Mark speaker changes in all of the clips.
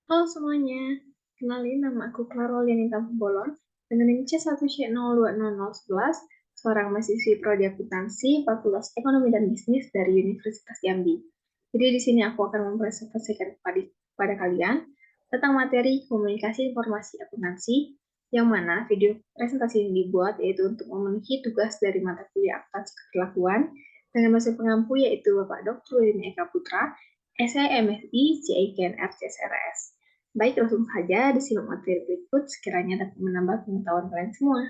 Speaker 1: Halo semuanya, kenalin nama aku Clara Lianita Bolon dengan NIM C1C02011, seorang mahasiswi prodi akuntansi Fakultas Ekonomi dan Bisnis dari Universitas Jambi. Jadi di sini aku akan mempresentasikan kepada kalian tentang materi komunikasi informasi akuntansi, yang mana video presentasi ini dibuat yaitu untuk memenuhi tugas dari mata kuliah akuntansi keperlakuan dengan dosen pengampu yaitu Bapak Dr. William Eka Putra, SIMSI, CIKNR, CSRS. Baik, langsung saja disimak materi berikut sekiranya dapat menambah pengetahuan kalian semua.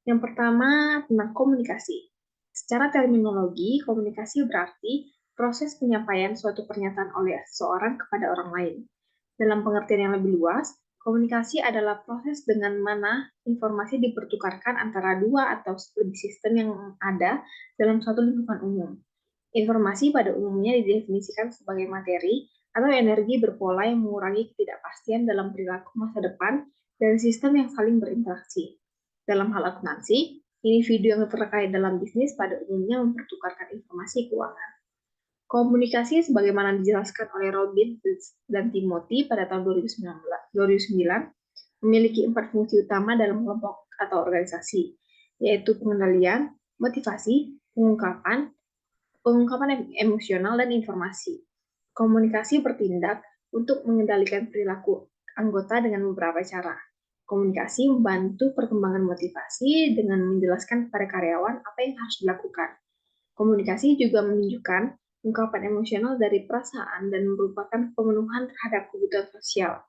Speaker 1: Yang pertama, tentang komunikasi. Secara terminologi, komunikasi berarti proses penyampaian suatu pernyataan oleh seseorang kepada orang lain. Dalam pengertian yang lebih luas, komunikasi adalah proses dengan mana informasi dipertukarkan antara dua atau lebih sistem yang ada dalam suatu lingkungan umum. Informasi pada umumnya didefinisikan sebagai materi atau energi berpola yang mengurangi ketidakpastian dalam perilaku masa depan dari sistem yang saling berinteraksi. Dalam hal akuntansi, individu yang terkait dalam bisnis pada umumnya mempertukarkan informasi keuangan. Komunikasi sebagaimana dijelaskan oleh Robin dan Timothy pada tahun 2009 memiliki 4 fungsi utama dalam kelompok atau organisasi, yaitu pengendalian, motivasi, pengungkapan emosional, dan informasi. Komunikasi bertindak untuk mengendalikan perilaku anggota dengan beberapa cara. Komunikasi membantu perkembangan motivasi dengan menjelaskan kepada karyawan apa yang harus dilakukan. Komunikasi juga menunjukkan ungkapan emosional dari perasaan dan merupakan pemenuhan terhadap kebutuhan sosial.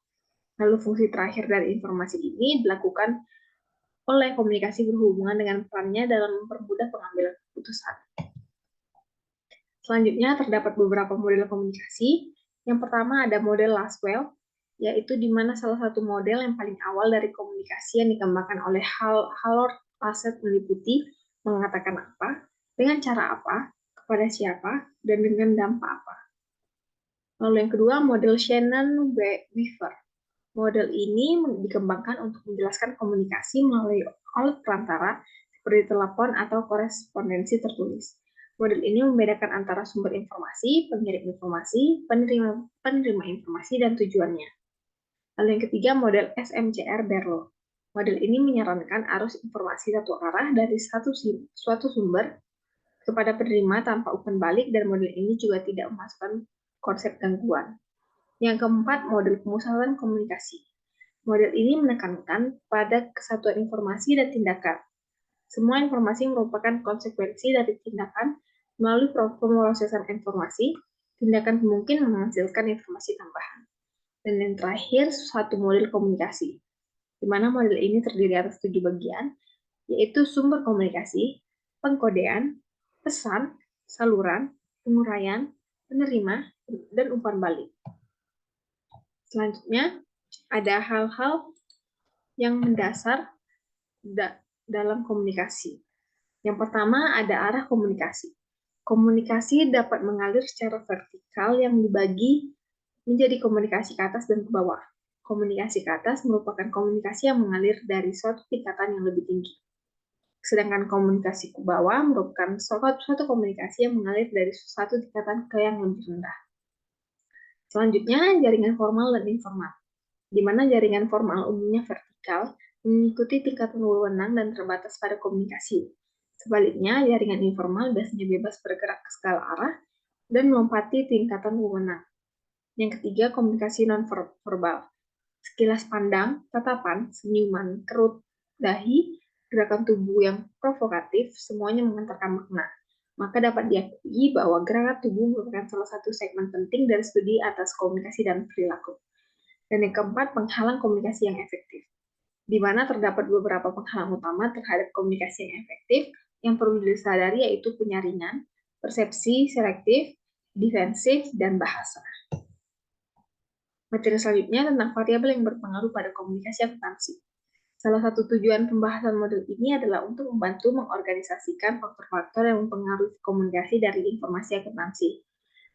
Speaker 1: Lalu fungsi terakhir dari informasi ini dilakukan oleh komunikasi berhubungan dengan perannya dalam mempermudah pengambilan keputusan. Selanjutnya terdapat beberapa model komunikasi. Yang pertama ada model Laswell, yaitu di mana salah satu model yang paling awal dari komunikasi yang dikembangkan oleh Hallord Lassett meliputi mengatakan apa, dengan cara apa, kepada siapa, dan dengan dampak apa. Lalu yang kedua model Shannon-Weaver. Model ini dikembangkan untuk menjelaskan komunikasi melalui alat perantara seperti telepon atau korespondensi tertulis. Model ini membedakan antara sumber informasi, pengirim informasi, penerima informasi, dan tujuannya. Lalu yang ketiga, model SMCR Berlo. Model ini menyarankan arus informasi satu arah dari suatu sumber kepada penerima tanpa umpan balik, dan model ini juga tidak memasukkan konsep gangguan. Yang keempat, model pemusatan komunikasi. Model ini menekankan pada kesatuan informasi dan tindakan. Semua informasi merupakan konsekuensi dari tindakan. Melalui pemrosesan informasi, tindakan mungkin menghasilkan informasi tambahan. Dan yang terakhir, satu model komunikasi, di mana model ini terdiri atas 7 bagian, yaitu sumber komunikasi, pengkodean, pesan, saluran, penguraian, penerima, dan umpan balik. Selanjutnya, ada hal-hal yang mendasar dalam komunikasi. Yang pertama, ada arah komunikasi. Komunikasi dapat mengalir secara vertikal yang dibagi menjadi komunikasi ke atas dan ke bawah. Komunikasi ke atas merupakan komunikasi yang mengalir dari suatu tingkatan yang lebih tinggi. Sedangkan komunikasi ke bawah merupakan suatu komunikasi yang mengalir dari suatu tingkatan ke yang lebih rendah. Selanjutnya, jaringan formal dan informal, di mana jaringan formal umumnya vertikal, mengikuti tingkatan wewenang dan terbatas pada komunikasi. Sebaliknya, jaringan informal biasanya bebas bergerak ke segala arah dan melompati tingkatan wewenang. Yang ketiga, komunikasi non-verbal. Sekilas pandang, tatapan, senyuman, kerut, dahi, gerakan tubuh yang provokatif, semuanya mengantarkan makna. Maka dapat diakui bahwa gerakan tubuh merupakan salah satu segmen penting dari studi atas komunikasi dan perilaku. Dan yang keempat, penghalang komunikasi yang efektif, di mana terdapat beberapa penghalang utama terhadap komunikasi yang efektif yang perlu disadari, yaitu penyaringan, persepsi selektif, defensif, dan bahasa. Materi selanjutnya tentang variabel yang berpengaruh pada komunikasi akuntansi. Salah satu tujuan pembahasan model ini adalah untuk membantu mengorganisasikan faktor-faktor yang mempengaruhi komunikasi dari informasi akuntansi.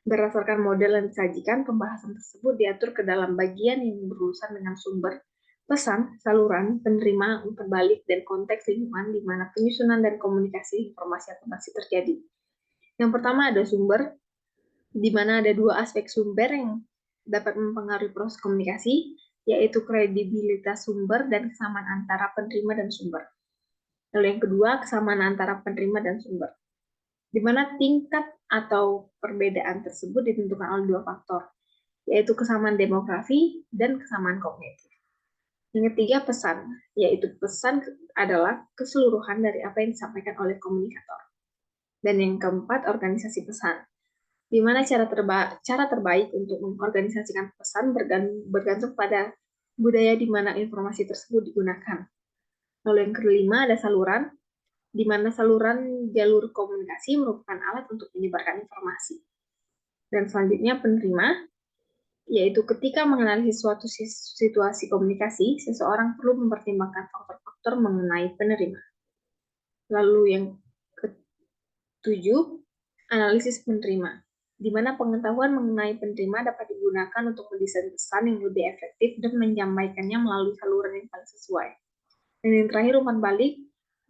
Speaker 1: Berdasarkan model yang disajikan, pembahasan tersebut diatur ke dalam bagian yang berurusan dengan sumber, pesan, saluran, penerima, umpan balik, dan konteks lingkungan di mana penyusunan dan komunikasi informasi akuntansi terjadi. Yang pertama ada sumber. di mana ada dua aspek sumber yang dapat mempengaruhi proses komunikasi, yaitu kredibilitas sumber dan kesamaan antara penerima dan sumber. Lalu yang kedua, kesamaan antara penerima dan sumber, di mana tingkat atau perbedaan tersebut ditentukan oleh dua faktor, yaitu kesamaan demografi dan kesamaan kognitif. Yang ketiga, pesan, yaitu pesan adalah keseluruhan dari apa yang disampaikan oleh komunikator. Dan yang keempat, organisasi pesan, di mana cara terbaik untuk mengorganisasikan pesan bergantung pada budaya di mana informasi tersebut digunakan. Lalu yang kelima, ada saluran, di mana saluran jalur komunikasi merupakan alat untuk menyebarkan informasi. Dan selanjutnya, penerima, yaitu ketika menganalisis suatu situasi komunikasi, seseorang perlu mempertimbangkan faktor-faktor mengenai penerima. Lalu yang ketujuh, analisis penerima, di mana pengetahuan mengenai penerima dapat digunakan untuk mendesain pesan yang lebih efektif dan menyampaikannya melalui saluran yang paling sesuai. Dan yang terakhir, umpan balik,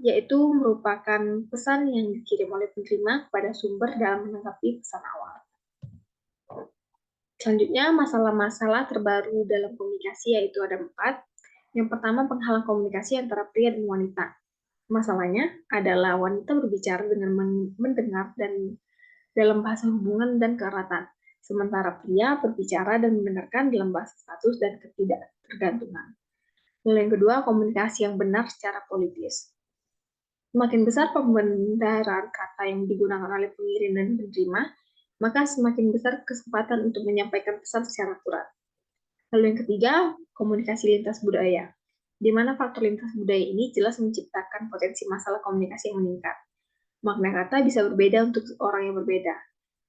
Speaker 1: yaitu merupakan pesan yang dikirim oleh penerima kepada sumber dalam menanggapi pesan awal. Selanjutnya, masalah-masalah terbaru dalam komunikasi yaitu ada 4. Yang pertama, penghalang komunikasi antara pria dan wanita. Masalahnya adalah wanita berbicara dengan mendengar dan dalam bahasa hubungan dan keeratan, sementara pria berbicara dan mendengarkan dalam bahasa status dan ketidaktergantungan. Lalu yang kedua, komunikasi yang benar secara politis. Semakin besar pembenaran kata yang digunakan oleh pengirim dan penerima, maka semakin besar kesempatan untuk menyampaikan pesan secara akurat. Lalu yang ketiga, komunikasi lintas budaya, di mana faktor lintas budaya ini jelas menciptakan potensi masalah komunikasi yang meningkat. Makna kata bisa berbeda untuk orang yang berbeda.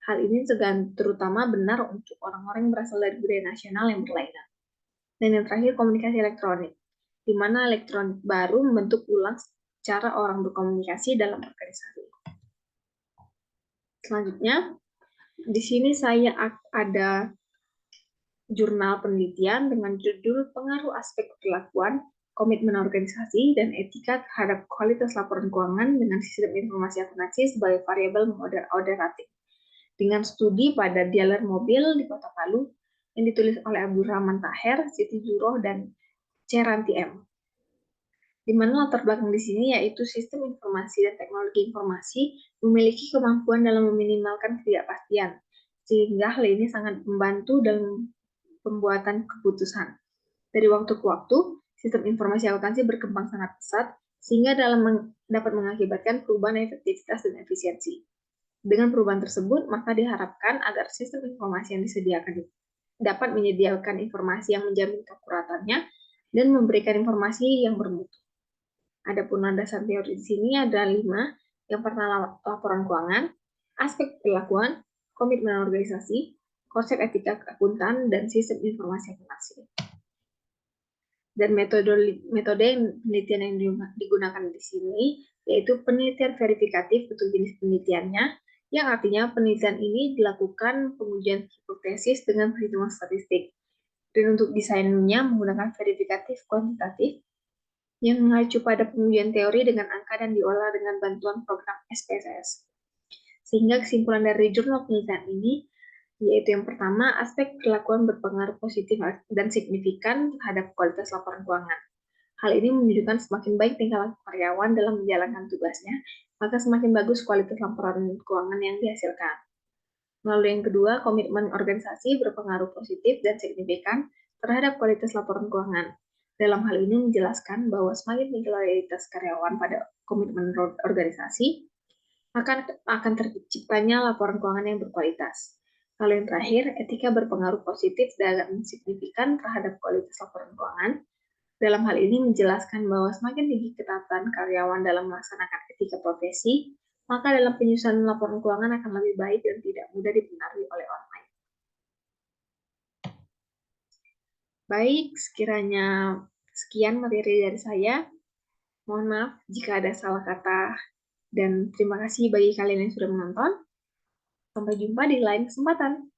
Speaker 1: Hal ini terutama benar untuk orang-orang yang berasal dari budaya nasional yang berlainan. Dan yang terakhir, komunikasi elektronik, di mana elektronik baru membentuk ulang cara orang berkomunikasi dalam organisasi. Selanjutnya, di sini saya ada jurnal penelitian dengan judul Pengaruh Aspek Perlakuan, Komitmen Organisasi, dan Etika terhadap Kualitas Laporan Keuangan dengan Sistem Informasi Akuntansi sebagai variabel moderating, dengan studi pada dealer mobil di Kota Palu yang ditulis oleh Abdurrahman Taher, Siti Juroh, dan Ceranti M. Di mana latar belakang di sini yaitu sistem informasi dan teknologi informasi memiliki kemampuan dalam meminimalkan ketidakpastian, sehingga hal ini sangat membantu dalam pembuatan keputusan. Dari waktu ke waktu, sistem informasi akuntansi berkembang sangat pesat, sehingga dapat mengakibatkan perubahan efektivitas dan efisiensi. Dengan perubahan tersebut, maka diharapkan agar sistem informasi yang disediakan dapat menyediakan informasi yang menjamin keakuratannya dan memberikan informasi yang bermutu. Adapun landasan teori di sini ada 5. Yang pertama, laporan keuangan, aspek perilakuan, komitmen organisasi, konsep etika akuntan, dan sistem informasi akuntansi. Dan metode penelitian yang digunakan di sini yaitu penelitian verifikatif untuk jenis penelitiannya, yang artinya penelitian ini dilakukan pengujian hipotesis dengan perhitungan statistik. Dan untuk desainnya menggunakan verifikatif kuantitatif yang mengacu pada pengujian teori dengan angka dan diolah dengan bantuan program SPSS. Sehingga kesimpulan dari jurnal penelitian ini yaitu yang pertama, aspek perlakuan berpengaruh positif dan signifikan terhadap kualitas laporan keuangan. Hal ini menunjukkan semakin baik tingkah laku karyawan dalam menjalankan tugasnya, maka semakin bagus kualitas laporan keuangan yang dihasilkan. Lalu yang kedua, komitmen organisasi berpengaruh positif dan signifikan terhadap kualitas laporan keuangan. Dalam hal ini menjelaskan bahwa semakin tinggi loyalitas karyawan pada komitmen organisasi, akan terciptanya laporan keuangan yang berkualitas. Lalu yang terakhir, etika berpengaruh positif dan signifikan terhadap kualitas laporan keuangan. Dalam hal ini menjelaskan bahwa semakin tinggi ketatan karyawan dalam melaksanakan etika profesi, maka dalam penyusunan laporan keuangan akan lebih baik dan tidak mudah dipengaruhi oleh orang lain. Baik, sekiranya sekian materi dari saya. Mohon maaf jika ada salah kata, dan terima kasih bagi kalian yang sudah menonton. Sampai jumpa di lain kesempatan.